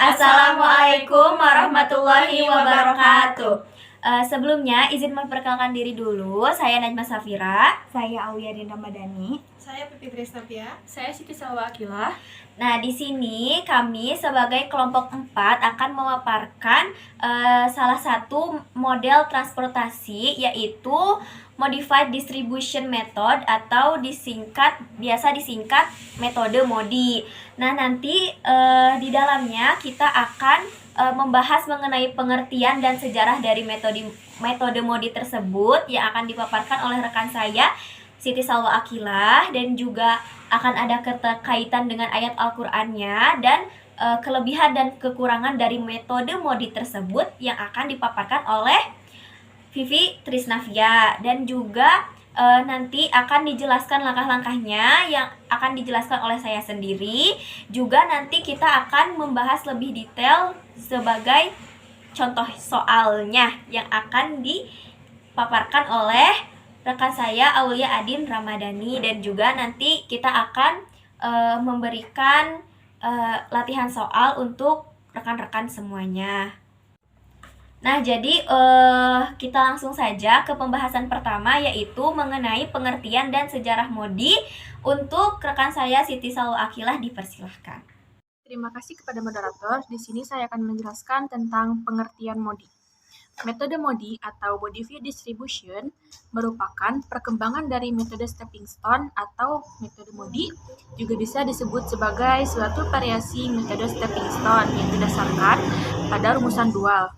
Assalamualaikum warahmatullahi wabarakatuh. Sebelumnya izin memperkenalkan diri dulu. Saya Najma Safira. Saya Aulia Ramadhani. Saya Pipi Trisnavia. Saya Siti Salwa Akilah. Nah, di sini kami sebagai kelompok 4 akan memaparkan salah satu model transportasi, yaitu Modified Distribution Method atau biasa disingkat metode MODI. Nah, nanti di dalamnya kita akan membahas mengenai pengertian dan sejarah dari metode MODI tersebut yang akan dipaparkan oleh rekan saya Siti Salwa Akilah, dan juga akan ada keterkaitan dengan ayat Al-Qur'annya dan kelebihan dan kekurangan dari metode MODI tersebut yang akan dipaparkan oleh Pipi Trisnavia, dan juga nanti akan dijelaskan langkah-langkahnya yang akan dijelaskan oleh saya sendiri. Juga nanti kita akan membahas lebih detail sebagai contoh soalnya yang akan dipaparkan oleh rekan saya Aulia Adin Ramadhani, dan juga nanti kita akan memberikan latihan soal untuk rekan-rekan semuanya. Nah, jadi kita langsung saja ke pembahasan pertama, yaitu mengenai pengertian dan sejarah MODI. Untuk rekan saya Siti Salwa Akilah, dipersilahkan. Terima kasih kepada moderator. Di sini saya akan menjelaskan tentang pengertian MODI. Metode MODI atau Modified Distribution merupakan perkembangan dari metode stepping stone atau metode MODI, juga bisa disebut sebagai suatu variasi metode stepping stone yang didasarkan pada rumusan dual.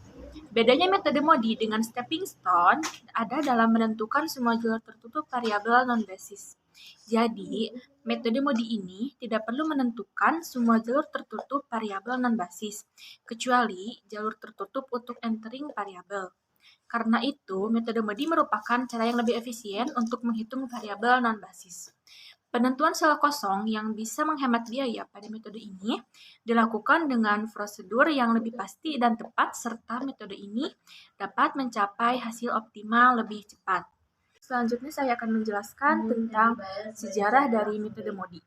Bedanya metode MODI dengan stepping stone ada dalam menentukan semua jalur tertutup variabel non-basis. Jadi, metode MODI ini tidak perlu menentukan semua jalur tertutup variabel non-basis, kecuali jalur tertutup untuk entering variabel. Karena itu, metode MODI merupakan cara yang lebih efisien untuk menghitung variabel non-basis. Penentuan sel kosong yang bisa menghemat biaya pada metode ini dilakukan dengan prosedur yang lebih pasti dan tepat, serta metode ini dapat mencapai hasil optimal lebih cepat. Selanjutnya saya akan menjelaskan tentang sejarah dari metode MODI.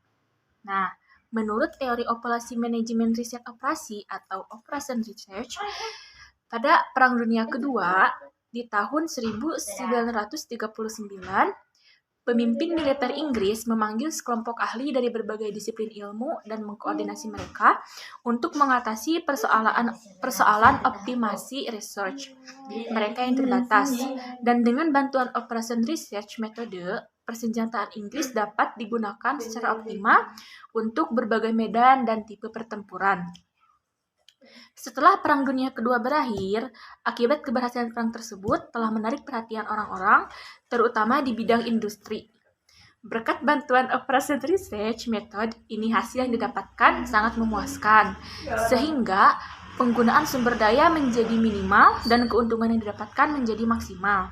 Nah, menurut teori operasi manajemen riset operasi atau Operation Research, pada Perang Dunia Kedua di tahun 1939, pemimpin militer Inggris memanggil sekelompok ahli dari berbagai disiplin ilmu dan mengkoordinasi mereka untuk mengatasi persoalan optimasi research mereka yang terbatas. Dan dengan bantuan Operation Research Metode, persenjataan Inggris dapat digunakan secara optimal untuk berbagai medan dan tipe pertempuran. Setelah Perang Dunia Kedua berakhir, akibat keberhasilan perang tersebut telah menarik perhatian orang-orang, terutama di bidang industri. Berkat bantuan Operation Research Method, ini hasil yang didapatkan sangat memuaskan, sehingga penggunaan sumber daya menjadi minimal dan keuntungan yang didapatkan menjadi maksimal.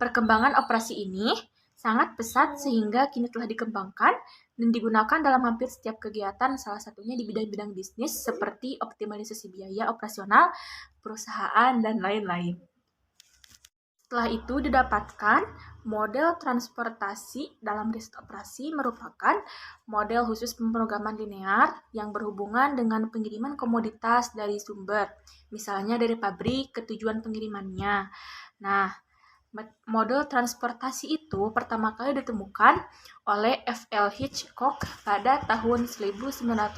Perkembangan operasi ini sangat pesat sehingga kini telah dikembangkan dan digunakan dalam hampir setiap kegiatan, salah satunya di bidang-bidang bisnis seperti optimalisasi biaya operasional, perusahaan, dan lain-lain. Setelah itu didapatkan model transportasi dalam riset operasi merupakan model khusus pemrograman linear yang berhubungan dengan pengiriman komoditas dari sumber, misalnya dari pabrik ke tujuan pengirimannya. Nah, model transportasi itu pertama kali ditemukan oleh F.L. Hitchcock pada tahun 1941.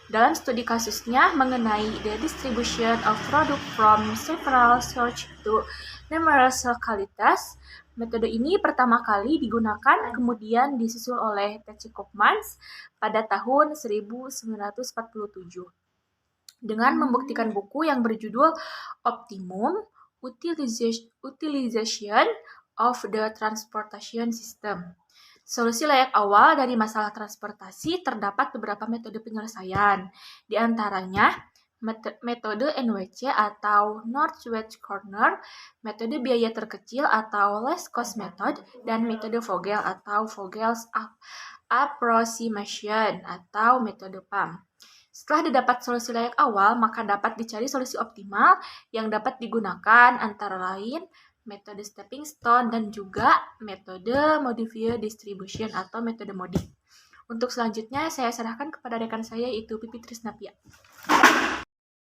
Dalam studi kasusnya mengenai the distribution of product from several sources to numerous localities, metode ini pertama kali digunakan, kemudian disusul oleh T.C. Koopmans pada tahun 1947 dengan membuktikan buku yang berjudul Optimum Utilization of the Transportation System. Solusi layak awal dari masalah transportasi terdapat beberapa metode penyelesaian, di antaranya metode NWC atau Northwest Corner, metode biaya terkecil atau Less Cost Method, dan metode Vogel atau Vogel's Approximation atau metode PAM. Setelah didapat solusi layak awal, maka dapat dicari solusi optimal yang dapat digunakan, antara lain metode stepping stone dan juga metode modified distribution atau metode MODI. Untuk selanjutnya saya serahkan kepada rekan saya yaitu Pipi Trisnapia.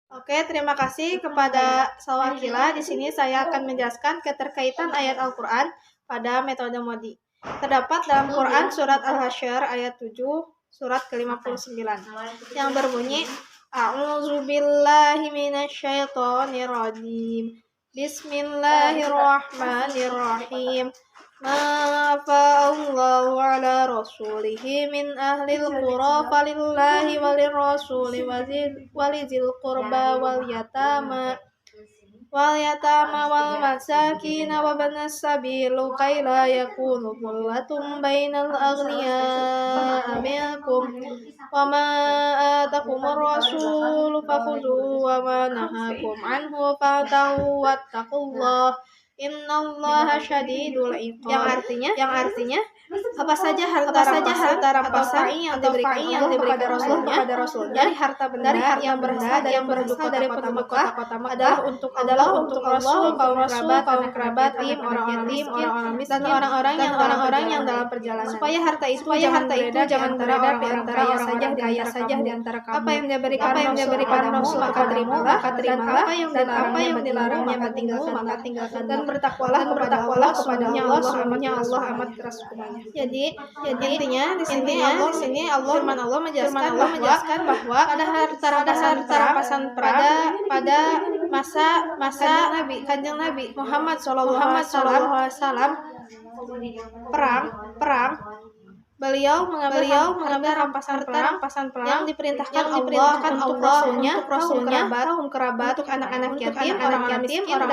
Oke, terima kasih kepada Sawakila. Di sini saya akan menjelaskan keterkaitan ayat Al-Quran pada metode MODI. Terdapat dalam Quran surat Al-Hasyr ayat 7, surat ke-59 yang berbunyi A'udzubillahi minasyaitonirrajim. Bismillahirrahmanirrahim. Ma fa'allahu ala rasulihi min ahlil qura falillahi walirrasuli walizil qurba wal yatama wal masakin wa banas sabilu kai la yakunu qullatum bainal aghniya minkum wa ma atakumur rasulu fakhudhu wa ma nahakum anhu fantahu wattaqullah innallaha syadidul iqab. Yang artinya apa saja harta rampasan yang diberikan kepada Rasulnya dari harta benda yang berasal dari penduduk kota Makkah adalah untuk Rasul, kaum kerabat, yatim, orang-orang miskin, dan orang-orang yang dalam perjalanan. Supaya harta itu jangan beredar di antara orang kaya saja di antara kamu. Apa yang diberikan Rasul maka terimalah, dan apa yang dilarangnya maka tinggalkan. Dan bertakwalah kepada Allah, sebenarnya Allah amat keras hukumannya. Jadi intinya di sini firman Allah menjelaskan bahwa ada harta rampasan pada masa Kanjeng Nabi Muhammad sallallahu alaihi wasallam perang. Beliau mengambil rampasan perang yang diperintahkan Allah untuk Rasulnya, kaum kerabat, untuk anak-anak yatim, orang-orang miskin, dan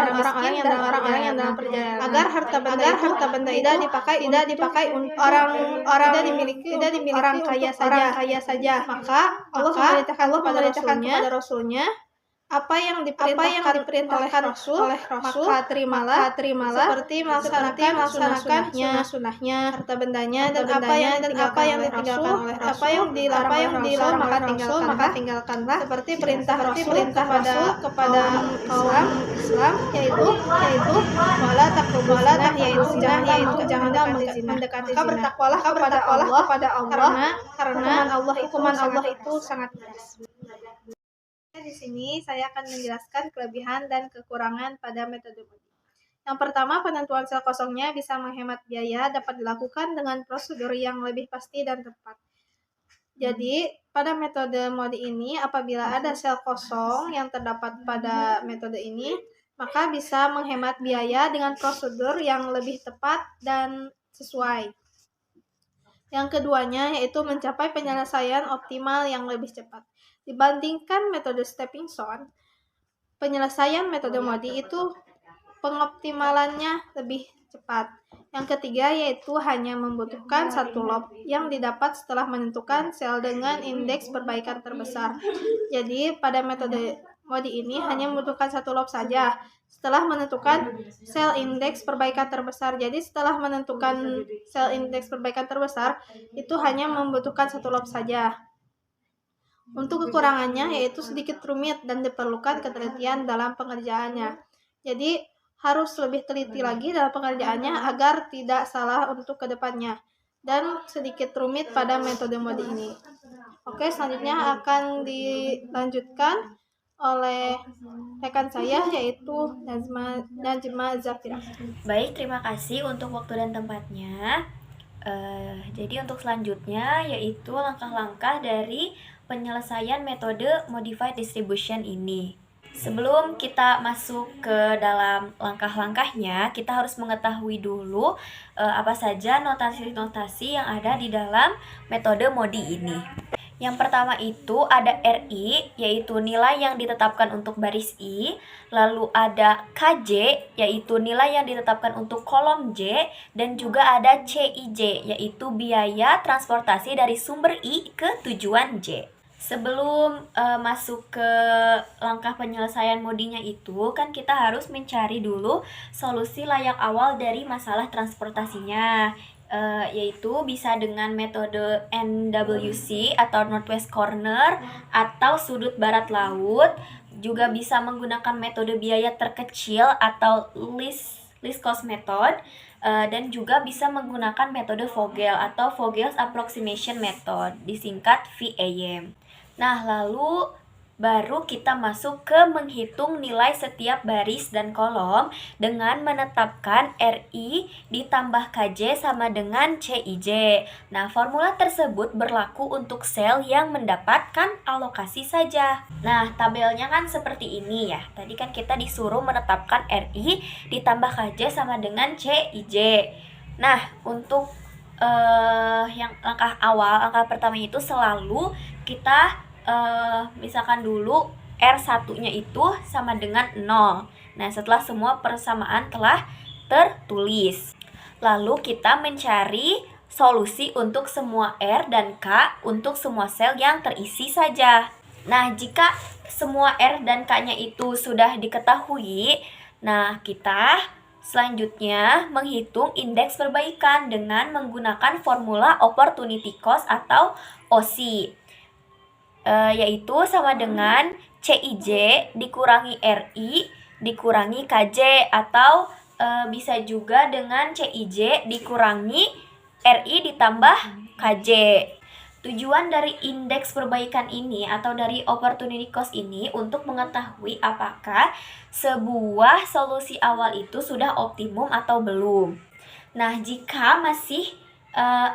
orang-orang yang dalam perjalanan. Agar harta benda itu tidak dipakai orang dimiliki orang kaya saja. Maka Allah memerintahkan kepada Rasulnya apa yang diperintahkan oleh Rasul maka terimalah seperti melaksanakan sunnah-sunnahnya, harta bendanya dan apa yang ditinggalkan oleh Rasul, apa yang dilarang maka tinggalkanlah seperti perintah Rasul kepada kaum Islam yaitu wala taqrabu zina, yaitu janganlah mendekati zina. Maka bertakwalah kepada Allah karena hukuman Allah itu sangat keras. Di sini saya akan menjelaskan kelebihan dan kekurangan pada metode MODI. Yang pertama, penentuan sel kosongnya bisa menghemat biaya, dapat dilakukan dengan prosedur yang lebih pasti dan tepat. Jadi, pada metode MODI ini, apabila ada sel kosong yang terdapat pada metode ini, maka bisa menghemat biaya dengan prosedur yang lebih tepat dan sesuai. Yang keduanya yaitu mencapai penyelesaian optimal yang lebih cepat. Dibandingkan metode stepping stone, penyelesaian metode MODI itu pengoptimalannya lebih cepat. Yang ketiga yaitu hanya membutuhkan satu lob yang didapat setelah menentukan sel dengan indeks perbaikan terbesar. Jadi pada metode MODI ini hanya membutuhkan satu lob saja setelah menentukan sel indeks perbaikan terbesar. Jadi setelah menentukan sel indeks perbaikan terbesar itu hanya membutuhkan satu lob saja. Untuk kekurangannya yaitu sedikit rumit dan diperlukan ketelitian dalam pengerjaannya. Jadi harus lebih teliti lagi dalam pengerjaannya agar tidak salah untuk kedepannya. Dan sedikit rumit pada metode MODI ini. Oke, selanjutnya akan dilanjutkan oleh rekan saya yaitu Najma Zafira. Baik, terima kasih untuk waktu dan tempatnya. Jadi untuk selanjutnya yaitu langkah-langkah dari penyelesaian metode modified distribution ini. Sebelum kita masuk ke dalam langkah-langkahnya, kita harus mengetahui dulu apa saja notasi-notasi yang ada di dalam metode MODI ini. Yang pertama itu ada RI, yaitu nilai yang ditetapkan untuk baris I. Lalu ada KJ, yaitu nilai yang ditetapkan untuk kolom J. Dan juga ada CIJ, yaitu biaya transportasi dari sumber I ke tujuan J. Sebelum masuk ke langkah penyelesaian modinya itu, kan kita harus mencari dulu solusi layak awal dari masalah transportasinya. Yaitu bisa dengan metode NWC atau Northwest Corner atau sudut barat laut, juga bisa menggunakan metode biaya terkecil atau least cost method, dan juga bisa menggunakan metode Vogel atau Vogel's Approximation Method, disingkat VAM. Nah, lalu baru kita masuk ke menghitung nilai setiap baris dan kolom dengan menetapkan RI ditambah KJ sama dengan CIJ. Nah, formula tersebut berlaku untuk sel yang mendapatkan alokasi saja. Nah, tabelnya kan seperti ini ya. Tadi kan kita disuruh menetapkan RI ditambah KJ sama dengan CIJ. Nah, untuk yang langkah awal, langkah pertama itu selalu kita misalkan dulu R1-nya itu sama dengan 0. Nah, setelah semua persamaan telah tertulis, lalu kita mencari solusi untuk semua R dan K untuk semua sel yang terisi saja. Nah, jika semua R dan K-nya itu sudah diketahui, nah kita selanjutnya menghitung indeks perbaikan dengan menggunakan formula opportunity cost atau OC. Yaitu sama dengan CIJ dikurangi RI dikurangi KJ, atau bisa juga dengan CIJ dikurangi RI ditambah KJ. Tujuan dari indeks perbaikan ini atau dari opportunity cost ini untuk mengetahui apakah sebuah solusi awal itu sudah optimum atau belum. Nah, jika masih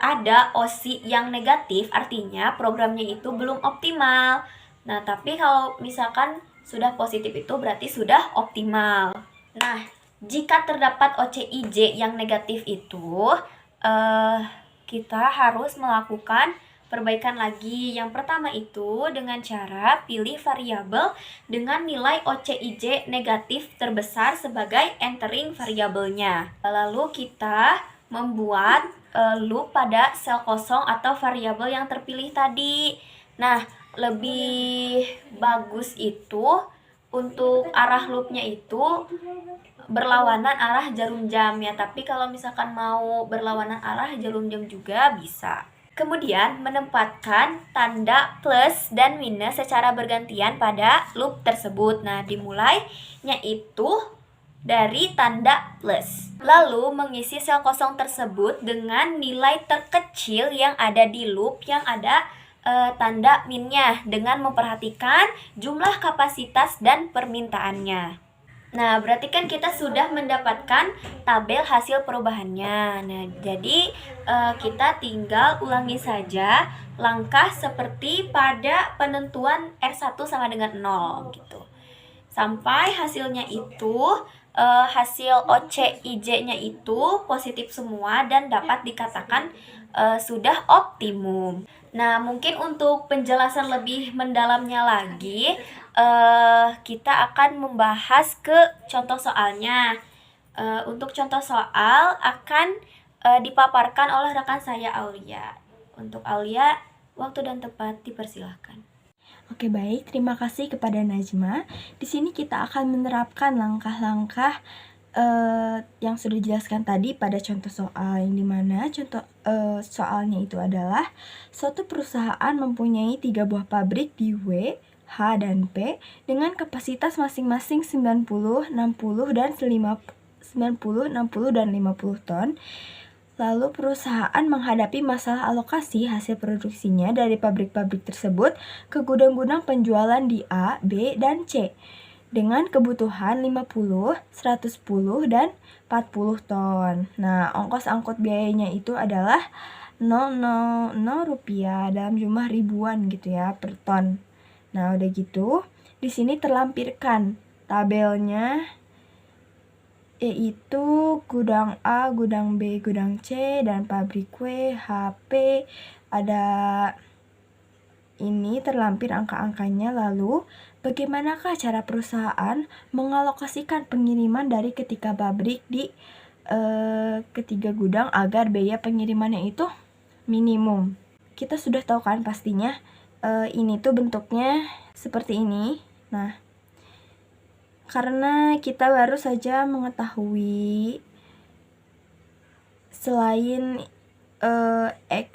ada OSI yang negatif, artinya programnya itu belum optimal. Nah, tapi kalau misalkan sudah positif itu berarti sudah optimal. Nah, jika terdapat OCIJ yang negatif itu, kita harus melakukan perbaikan lagi. Yang pertama itu dengan cara pilih variabel dengan nilai OCIJ negatif terbesar sebagai entering variabelnya. Lalu kita membuat loop pada sel kosong atau variabel yang terpilih tadi. Nah, lebih bagus itu untuk arah loopnya itu berlawanan arah jarum jam ya. Tapi kalau misalkan mau berlawanan arah jarum jam juga bisa. Kemudian menempatkan tanda plus dan minus secara bergantian pada loop tersebut. Nah, dimulainya itu dari tanda plus. Lalu mengisi sel kosong tersebut dengan nilai terkecil yang ada di loop yang ada tanda minnya dengan memperhatikan jumlah kapasitas dan permintaannya. Nah, berarti kan kita sudah mendapatkan tabel hasil perubahannya. Nah, jadi kita tinggal ulangi saja langkah seperti pada penentuan R1 sama dengan 0 gitu. Sampai hasilnya itu hasil OCIJ-nya itu positif semua dan dapat dikatakan sudah optimum. Nah, mungkin untuk penjelasan lebih mendalamnya lagi, kita akan membahas ke contoh soalnya. Untuk contoh soal akan dipaparkan oleh rekan saya Aulia. Untuk Aulia, waktu dan tempat dipersilahkan. Oke, baik. Terima kasih kepada Najma. Di sini kita akan menerapkan langkah-langkah yang sudah dijelaskan tadi pada contoh soal, yang dimana contoh soalnya itu adalah suatu perusahaan mempunyai 3 buah pabrik di W, H, dan P dengan kapasitas masing-masing 90, 60, dan 50 ton. Lalu perusahaan menghadapi masalah alokasi hasil produksinya dari pabrik-pabrik tersebut ke gudang-gudang penjualan di A, B, dan C dengan kebutuhan 50, 110, dan 40 ton. Nah, ongkos angkut biayanya itu adalah 000 rupiah dalam jumlah ribuan gitu ya per ton. Nah, udah gitu, di sini terlampirkan tabelnya, yaitu gudang A, gudang B, gudang C, dan pabrik W, H, P. Ada ini terlampir angka-angkanya. Lalu, bagaimanakah cara perusahaan mengalokasikan pengiriman dari ketiga pabrik di ketiga gudang agar biaya pengirimannya itu minimum? Kita sudah tahu kan pastinya ini tuh bentuknya seperti ini. Nah, karena kita baru saja mengetahui selain X,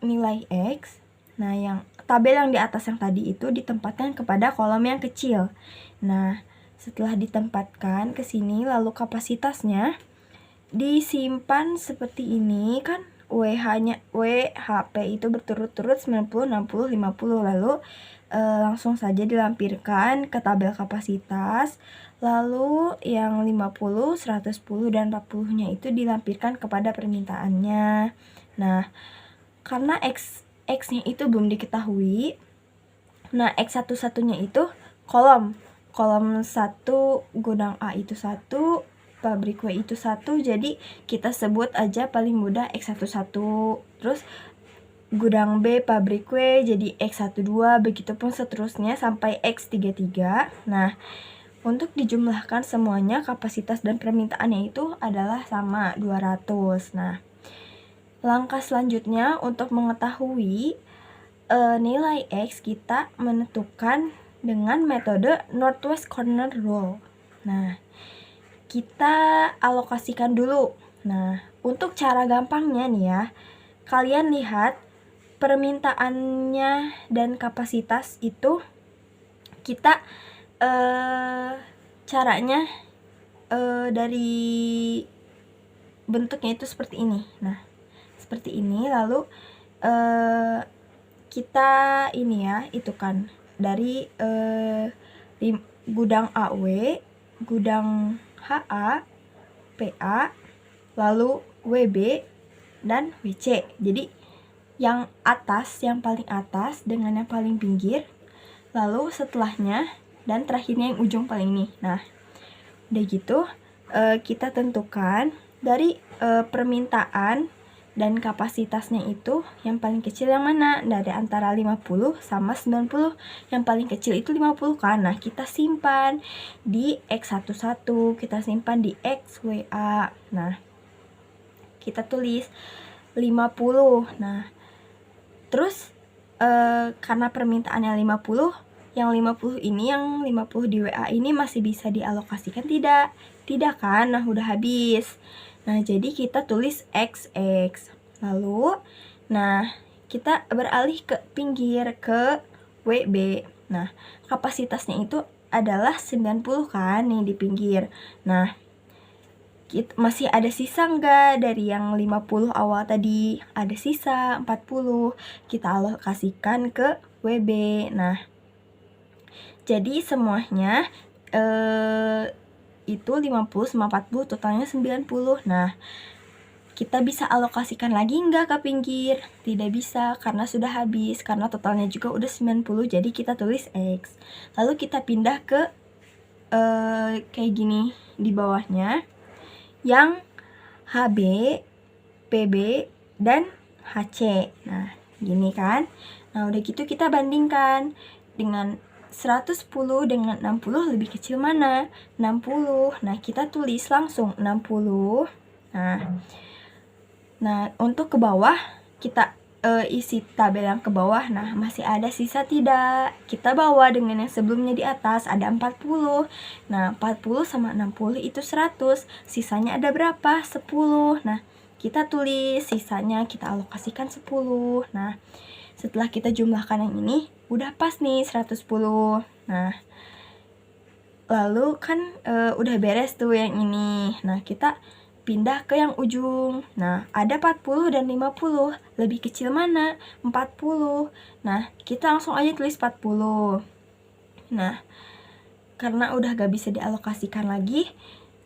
nilai X, nah yang tabel yang di atas yang tadi itu ditempatkan kepada kolom yang kecil. Nah, setelah ditempatkan ke sini lalu kapasitasnya disimpan seperti ini kan, WHP itu berturut-turut 90, 60, 50. Lalu langsung saja dilampirkan ke tabel kapasitas. Lalu yang 50, 110, dan 40-nya itu dilampirkan kepada permintaannya. Nah, karena X-nya itu belum diketahui, nah X11-nya itu kolom 1 gudang A itu 1, pabrik W itu 1, jadi kita sebut aja paling mudah X11. Terus gudang B pabrik W jadi X12, begitupun seterusnya sampai X33. Nah, untuk dijumlahkan semuanya kapasitas dan permintaannya itu adalah sama 200. Nah, langkah selanjutnya untuk mengetahui nilai X, kita menentukan dengan metode Northwest Corner Rule. Nah, kita alokasikan dulu. Nah, untuk cara gampangnya nih ya, kalian lihat permintaannya dan kapasitas itu kita caranya dari bentuknya itu seperti ini. Nah, seperti ini. Lalu kita ini ya, itu kan dari gudang AW, gudang HA, PA, lalu WB, dan WC. Jadi yang atas, yang paling atas dengan yang paling pinggir, lalu setelahnya, dan terakhirnya yang ujung paling ini. Nah, udah gitu kita tentukan dari permintaan dan kapasitasnya itu yang paling kecil yang mana, dari antara 50 sama 90. Yang paling kecil itu 50 kan. Nah, kita simpan di X11, kita simpan di XWA. Nah, kita tulis 50. Nah, terus karena permintaannya 50, yang 50 ini, yang 50 di WA ini masih bisa dialokasikan tidak? Tidak kan? Nah, udah habis. Nah, jadi kita tulis XX. Lalu, nah, kita beralih ke pinggir, ke WB. Nah, kapasitasnya itu adalah 90 kan nih di pinggir. Nah, masih ada sisa enggak dari yang 50 awal tadi? Ada sisa 40. Kita alokasikan ke WB. Nah, jadi semuanya itu 50 sama 40, totalnya 90. Nah, kita bisa alokasikan lagi enggak ke pinggir? Tidak bisa, karena sudah habis, karena totalnya juga udah 90, jadi kita tulis X. Lalu kita pindah ke kayak gini di bawahnya, yang HB, PB, dan HC. Nah, gini kan. Nah, udah gitu kita bandingkan dengan 110 dengan 60, lebih kecil mana? 60. Nah, kita tulis langsung 60. Nah, untuk ke bawah kita isi tabel yang ke bawah. Nah, masih ada sisa tidak? Kita bawa dengan yang sebelumnya di atas, ada 40. Nah, 40 sama 60 itu 100. Sisanya ada berapa? 10. Nah, kita tulis sisanya, kita alokasikan 10. Nah, setelah kita jumlahkan yang ini, udah pas nih 110. Nah, lalu kan udah beres tuh yang ini. Nah, kita pindah ke yang ujung. Nah, ada 40 dan 50. Lebih kecil mana? 40. Nah, kita langsung aja tulis 40. Nah, karena udah gak bisa dialokasikan lagi,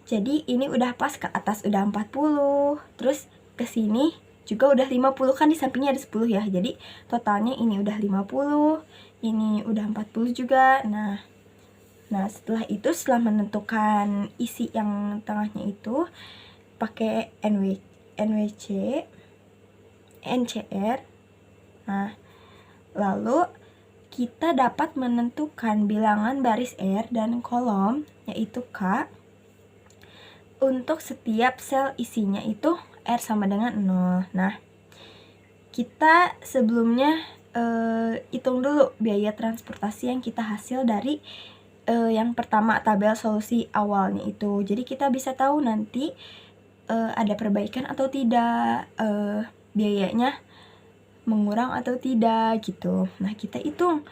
jadi ini udah pas ke atas udah 40. Terus ke sini juga udah 50 kan, di sampingnya ada 10 ya. Jadi totalnya ini udah 50, ini udah 40 juga. Nah, setelah itu, setelah menentukan isi yang tengahnya itu pakai NWC, NCR. Nah, lalu kita dapat menentukan bilangan baris R dan kolom, yaitu K. Untuk setiap sel isinya itu R sama dengan 0. Nah, kita sebelumnya hitung dulu biaya transportasi yang kita hasil dari yang pertama, tabel solusi awalnya itu. Jadi kita bisa tahu nanti ada perbaikan atau tidak, biayanya mengurang atau tidak gitu. Nah, kita hitung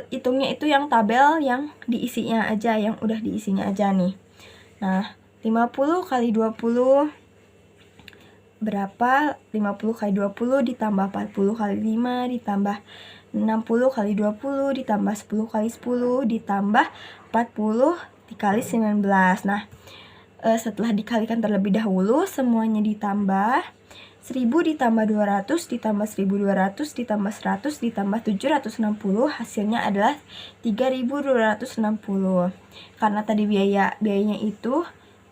hitungnya itu yang tabel yang diisinya aja, yang udah diisinya aja nih. Nah, 50 kali 20 berapa? 50 kali 20 ditambah 40 kali 5 ditambah 60 kali 20 ditambah 10 kali 10 ditambah 40 dikali 19. Nah, setelah dikalikan terlebih dahulu, semuanya ditambah. 1000 ditambah 200 ditambah 1200 ditambah 100 ditambah 760, hasilnya adalah 3260. Karena tadi biayanya itu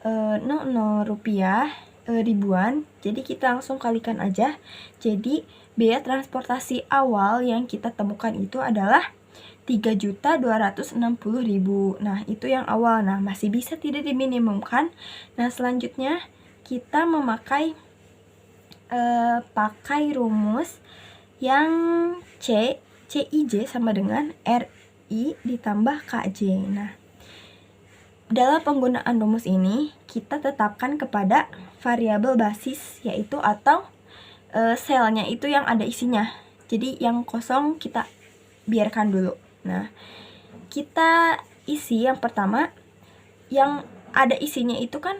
00 rupiah, ribuan, jadi kita langsung kalikan aja. Jadi biaya transportasi awal yang kita temukan itu adalah 3.260.000. Nah, itu yang awal. Nah, masih bisa tidak diminimumkan. Nah, selanjutnya kita memakai pakai rumus yang CIJ sama dengan RI ditambah KJ. Nah, dalam penggunaan rumus ini kita tetapkan kepada variabel basis, yaitu atau selnya itu yang ada isinya. Jadi yang kosong kita biarkan dulu. Nah, kita isi yang pertama, yang ada isinya itu kan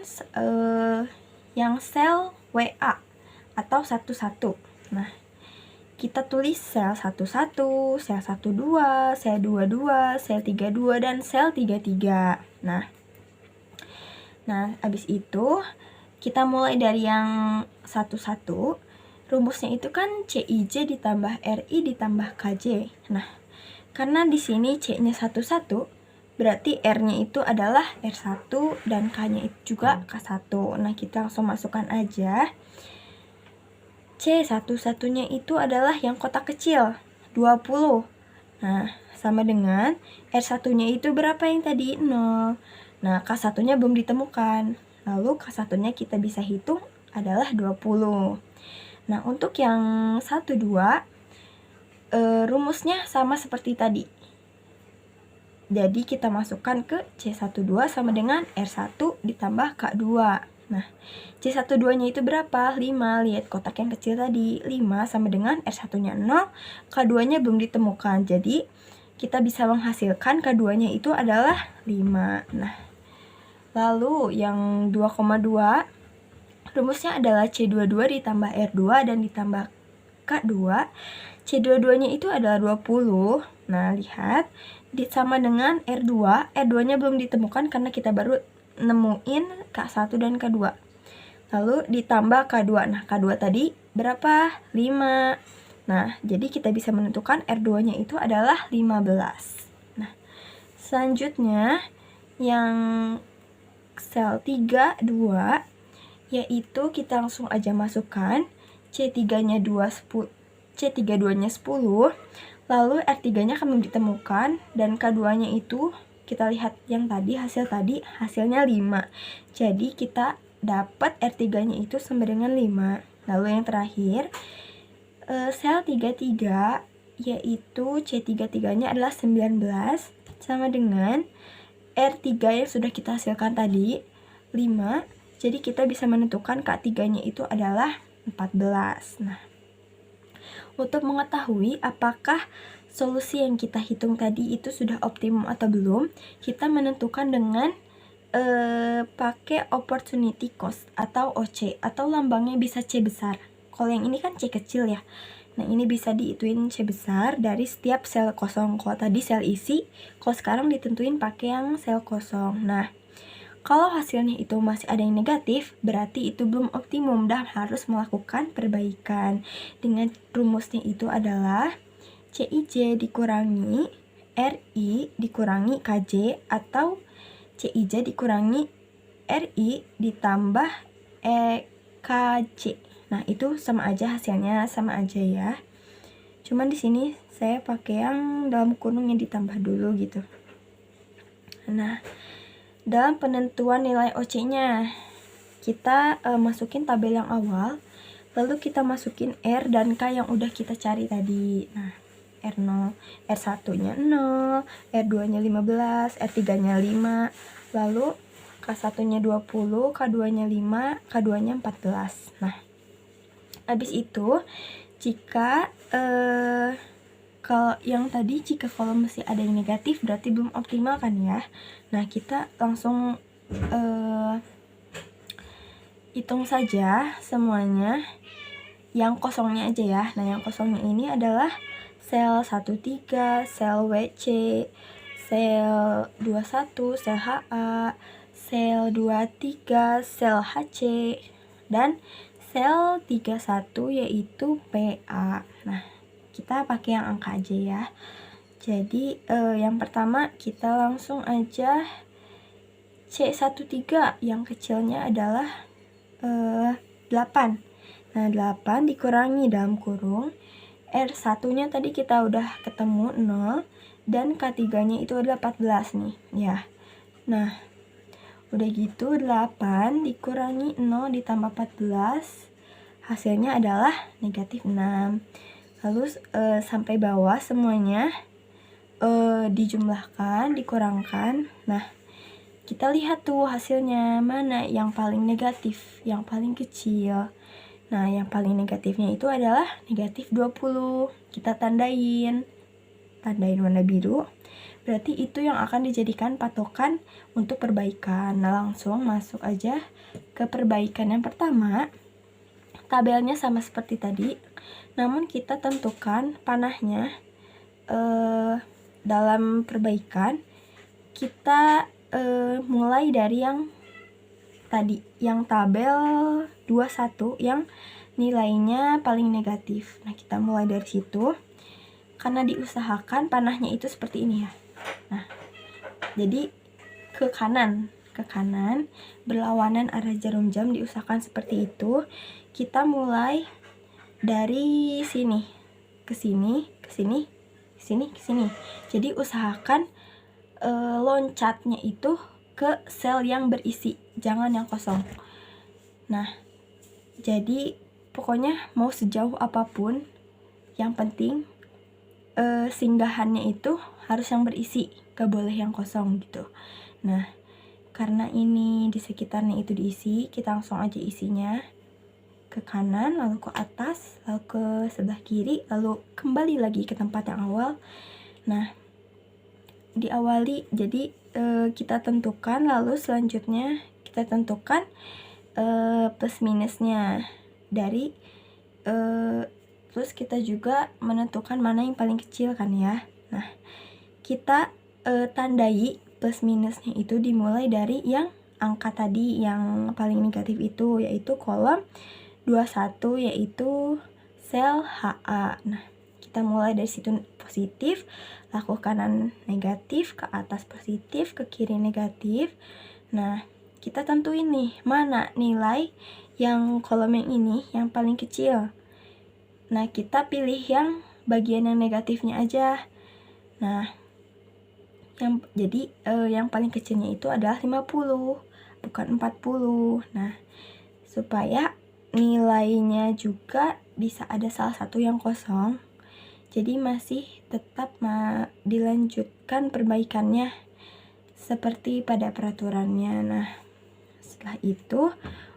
yang sel WA atau 11. Nah, kita tulis sel 11, sel 12, sel 22, sel 32, dan sel 33. Nah, habis itu kita mulai dari yang 11. Rumusnya itu kan CIJ ditambah RI ditambah KJ. Nah, karena di sini C-nya 11, berarti R-nya itu adalah R1 dan K-nya itu juga K1. Nah, kita langsung masukkan aja. C11-nya itu adalah yang kotak kecil, 20. Nah, sama dengan R1-nya itu berapa yang tadi? 0. Nah, K1-nya belum ditemukan. Lalu K1-nya kita bisa hitung adalah 20. Nah, untuk yang 12, rumusnya sama seperti tadi. Jadi kita masukkan ke C12 sama dengan R1 ditambah K2. Nah, C12-nya itu berapa? 5. Lihat kotak yang kecil tadi. 5 sama dengan R1-nya 0, K2-nya belum ditemukan. Jadi, kita bisa menghasilkan K2-nya itu adalah 5. Nah, lalu yang 2,2, rumusnya adalah C22 ditambah R2 dan ditambah K2. C22-nya itu adalah 20. Nah, lihat. Sama dengan R2. R2-nya belum ditemukan karena kita baru nemuin K1 dan K2. Lalu ditambah K2. Nah, K2 tadi berapa? 5. Nah, jadi kita bisa menentukan R2-nya itu adalah 15. Nah, selanjutnya yang sel 32, yaitu kita langsung aja masukkan C32-nya 10, lalu R3-nya kami ditemukan, dan K2-nya itu kita lihat yang tadi, hasilnya 5. Jadi kita dapat R3-nya itu sama dengan 5. Lalu yang terakhir, sel 33, yaitu C33-nya adalah 19, sama dengan R3 yang sudah kita hasilkan tadi, 5. Jadi kita bisa menentukan K3-nya itu adalah 14. Nah, untuk mengetahui apakah solusi yang kita hitung tadi itu sudah optimum atau belum, kita menentukan dengan pakai opportunity cost atau OC, atau lambangnya bisa C besar. Kalau yang ini kan C kecil ya. Nah, ini bisa diituin C besar dari setiap sel kosong. Kalau tadi sel isi, kalau sekarang ditentuin pakai yang sel kosong. Nah, kalau hasilnya itu masih ada yang negatif, berarti itu belum optimum dan harus melakukan perbaikan. Dengan rumusnya itu adalah CIJ dikurangi RI dikurangi KJ, atau CIJ dikurangi RI ditambah KJ. Nah, itu sama aja, hasilnya sama aja ya. Cuman di sini saya pakai yang dalam kurung yang ditambah dulu gitu. Nah, dalam penentuan nilai OC-nya, kita masukin tabel yang awal, lalu kita masukin R dan K yang udah kita cari tadi. Nah, R0, R1-nya 0, R2-nya 15, R3-nya 5, lalu K1-nya 20, K2-nya 5, K2-nya 14. Nah, habis itu jika kalau yang tadi jika kolom masih ada yang negatif berarti belum optimal kan ya. Nah, kita langsung hitung saja semuanya. Yang kosongnya aja ya. Nah, yang kosongnya ini adalah sel 13, sel WC, sel 21, sel HA, sel 23, sel HC, dan sel 31 yaitu PA. Nah, kita pakai yang angka aja ya. Jadi yang pertama kita langsung aja C13 yang kecilnya adalah 8. Nah, 8 dikurangi dalam kurung R1-nya tadi kita udah ketemu 0 dan K3-nya itu adalah 14 nih ya. Nah, udah gitu 8 dikurangi 0 ditambah 14 hasilnya adalah negatif 6. Lalu sampai bawah semuanya dijumlahkan, dikurangkan. Nah, kita lihat tuh hasilnya mana yang paling negatif, yang paling kecil. Nah, yang paling negatifnya itu adalah negatif 20. Kita tandain warna biru. Berarti itu yang akan dijadikan patokan untuk perbaikan. Nah, langsung masuk aja ke perbaikan yang pertama. Tabelnya sama seperti tadi, namun kita tentukan panahnya. Dalam perbaikan kita mulai dari yang tadi, yang tabel 21 yang nilainya paling negatif. Nah, kita mulai dari situ. Karena diusahakan panahnya itu seperti ini ya. Nah, jadi ke kanan berlawanan arah jarum jam, diusahakan seperti itu. Kita mulai dari sini ke sini, ke sini, ke sini, ke sini. Jadi usahakan loncatnya itu ke sel yang berisi, jangan yang kosong. Nah, jadi pokoknya mau sejauh apapun, yang penting singgahannya itu harus yang berisi, gak boleh yang kosong gitu. Nah, karena ini di sekitarnya itu diisi, kita langsung aja isinya ke kanan, lalu ke atas, lalu ke sebelah kiri, lalu kembali lagi ke tempat yang awal. Nah, diawali, jadi kita tentukan, lalu selanjutnya kita tentukan plus minusnya dari terus kita juga menentukan mana yang paling kecil kan ya. Nah, kita tandai plus minusnya itu dimulai dari yang angka tadi yang paling negatif itu, yaitu kolom 21, yaitu sel HA. Nah, kita mulai dari situ positif, laku kanan negatif, ke atas positif, ke kiri negatif. Nah, kita tentuin nih mana nilai yang kolom yang ini yang paling kecil. Nah, kita pilih yang bagian yang negatifnya aja. Nah, yang paling kecilnya itu adalah 50, bukan 40. Nah, supaya nilainya juga bisa ada salah satu yang kosong, jadi masih tetap dilanjutkan perbaikannya seperti pada peraturannya. Nah, setelah itu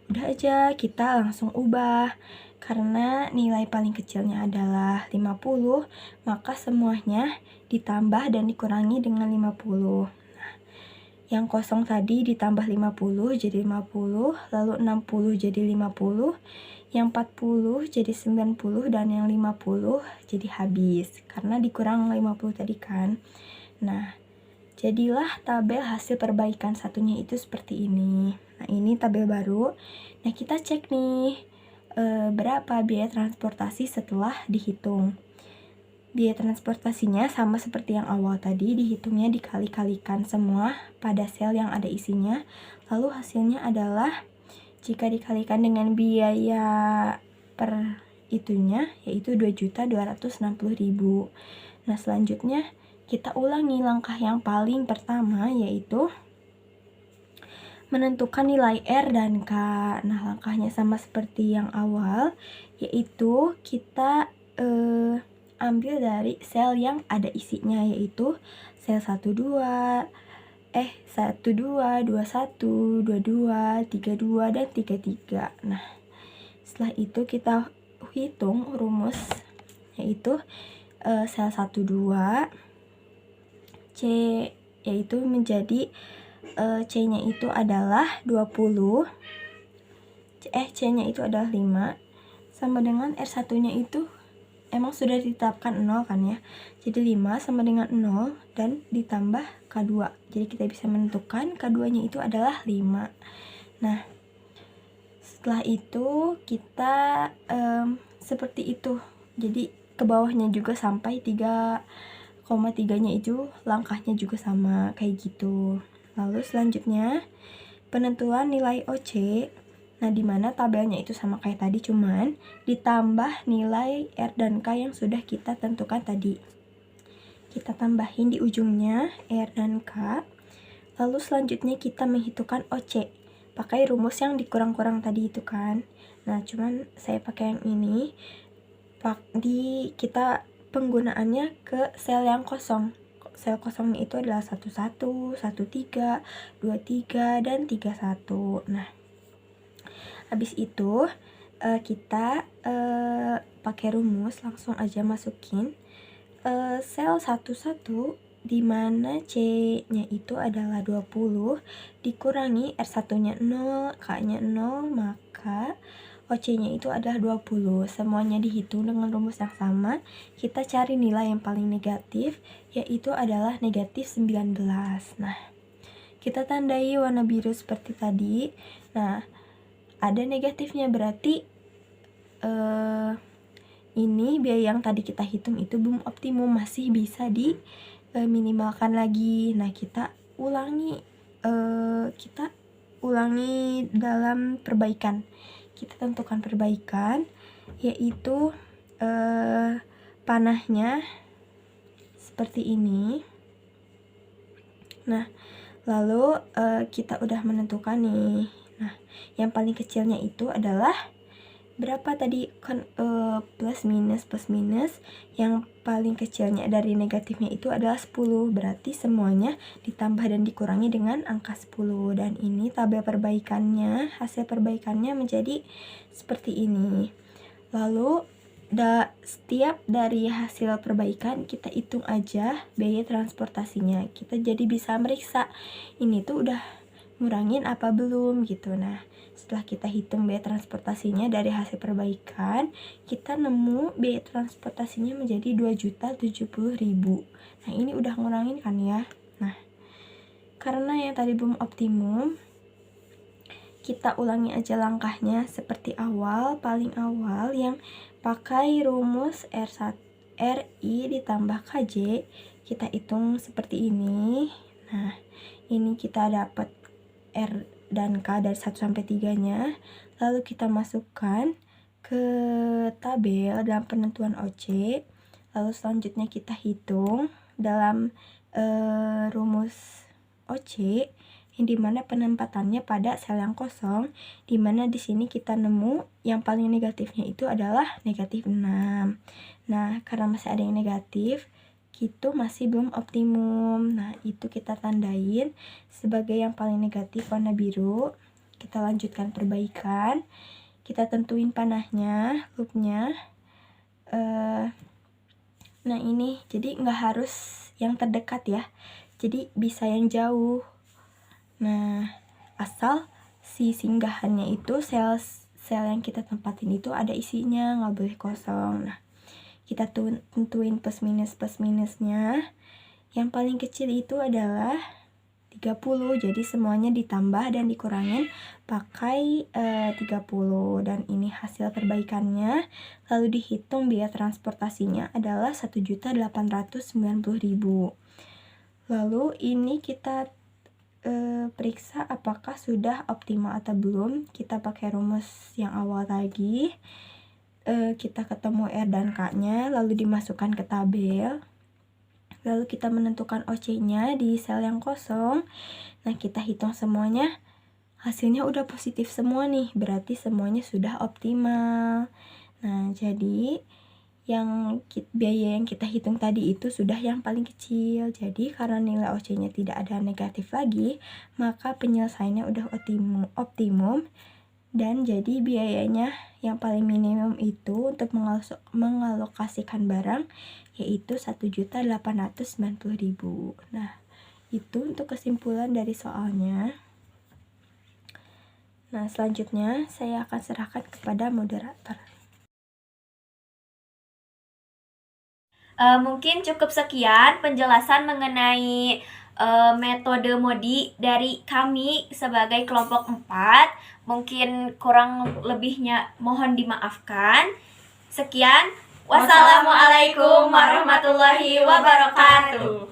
udah aja kita langsung ubah. Karena nilai paling kecilnya adalah 50, maka semuanya ditambah dan dikurangi dengan 50. Nah, yang kosong tadi ditambah 50 jadi 50, lalu 60 jadi 50, yang 40 jadi 90, dan yang 50 jadi habis. Karena dikurang 50 tadi kan. Nah, jadilah tabel hasil perbaikan satunya itu seperti ini. Nah, ini tabel baru. Nah, kita cek nih berapa biaya transportasi setelah dihitung. Biaya transportasinya sama seperti yang awal tadi, dihitungnya dikali-kalikan semua pada sel yang ada isinya. Lalu hasilnya adalah jika dikalikan dengan biaya per itunya, yaitu 2.260.000. Nah, selanjutnya kita ulangi langkah yang paling pertama, yaitu menentukan nilai R dan K. Nah, langkahnya sama seperti yang awal, yaitu kita ambil dari sel yang ada isinya, yaitu sel 12, 21, 22, 32, dan 33. Nah, setelah itu kita hitung rumus, yaitu sel 12 C, yaitu menjadi C-nya itu adalah 20. C-nya itu adalah 5 sama dengan R1-nya itu emang sudah ditetapkan 0 kan ya. Jadi 5 sama dengan 0 dan ditambah K2. Jadi kita bisa menentukan K2-nya itu adalah 5. Nah, setelah itu kita seperti itu. Jadi ke bawahnya juga sampai 3,3-nya itu langkahnya juga sama kayak gitu. Lalu selanjutnya penentuan nilai OC. Nah, dimana tabelnya itu sama kayak tadi, cuman ditambah nilai R dan K yang sudah kita tentukan tadi. Kita tambahin di ujungnya R dan K. Lalu selanjutnya kita menghitungkan OC. Pakai rumus yang dikurang-kurang tadi itu kan. Nah, cuman saya pakai yang ini. Kita penggunaannya ke sel yang kosong. Sel kosongnya itu adalah 11, 13, 23, dan 31. Nah, habis itu kita pakai rumus, langsung aja masukin sel 11 di mana C-nya itu adalah 20 dikurangi R1-nya 0, K-nya 0, maka OC-nya itu adalah 20. Semuanya dihitung dengan rumus yang sama. Kita cari nilai yang paling negatif, yaitu adalah negatif 19. Nah, kita tandai warna biru seperti tadi. Nah, ada negatifnya, berarti ini biaya yang tadi kita hitung itu belum optimum, masih bisa minimalkan lagi. Nah, kita ulangi dalam perbaikan. Kita tentukan perbaikan, yaitu panahnya seperti ini. Nah, lalu kita udah menentukan nih. Nah, yang paling kecilnya itu adalah berapa tadi kan, plus minus. Yang paling kecilnya dari negatifnya itu adalah 10. Berarti semuanya ditambah dan dikurangi dengan angka 10. Dan ini tabel perbaikannya, hasil perbaikannya menjadi seperti ini. Lalu setiap dari hasil perbaikan kita hitung aja biaya transportasinya. Kita jadi bisa meriksa ini tuh udah ngurangin apa belum gitu. Nah, setelah kita hitung biaya transportasinya dari hasil perbaikan, kita nemu biaya transportasinya menjadi 2.070.000. Nah, ini udah ngurangin kan ya. Nah, karena yang tadi belum optimum, kita ulangi aja langkahnya seperti awal, paling awal yang pakai rumus RI ditambah KJ. Kita hitung seperti ini. Nah, ini kita dapat R dan K dari 1 sampai 3-nya. Lalu kita masukkan ke tabel dalam penentuan OC. Lalu selanjutnya kita hitung dalam rumus OC, yang dimana penempatannya pada sel yang kosong, dimana di sini kita nemu yang paling negatifnya itu adalah negatif 6. Nah, karena masih ada yang negatif, itu masih belum optimum. Nah, itu kita tandain sebagai yang paling negatif warna biru. Kita lanjutkan perbaikan. Kita tentuin panahnya, loopnya. Nah, ini jadi nggak harus yang terdekat ya. Jadi bisa yang jauh. Nah, asal si singgahannya itu sel yang kita tempatin itu ada isinya, nggak boleh kosong. Nah, kita tentuin plus minusnya. Yang paling kecil itu adalah 30. Jadi semuanya ditambah dan dikurangin pakai 30. Dan ini hasil perbaikannya. Lalu dihitung biaya transportasinya adalah 1.890.000. Lalu ini kita periksa apakah sudah optimal atau belum. Kita pakai rumus yang awal lagi. Kita ketemu R dan K-nya, lalu dimasukkan ke tabel. Lalu kita menentukan OC-nya di sel yang kosong. Nah, kita hitung semuanya. Hasilnya udah positif semua nih, berarti semuanya sudah optimal. Nah, jadi biaya yang kita hitung tadi itu sudah yang paling kecil. Jadi karena nilai OC-nya tidak ada negatif lagi, maka penyelesaiannya udah optimum. Dan jadi biayanya yang paling minimum itu untuk mengalokasikan barang yaitu 1.890.000. Nah, itu untuk kesimpulan dari soalnya. Nah, selanjutnya saya akan serahkan kepada moderator. Mungkin cukup sekian penjelasan mengenai metode MODI dari kami sebagai kelompok 4. Mungkin kurang lebihnya mohon dimaafkan. Sekian. Wassalamualaikum warahmatullahi wabarakatuh.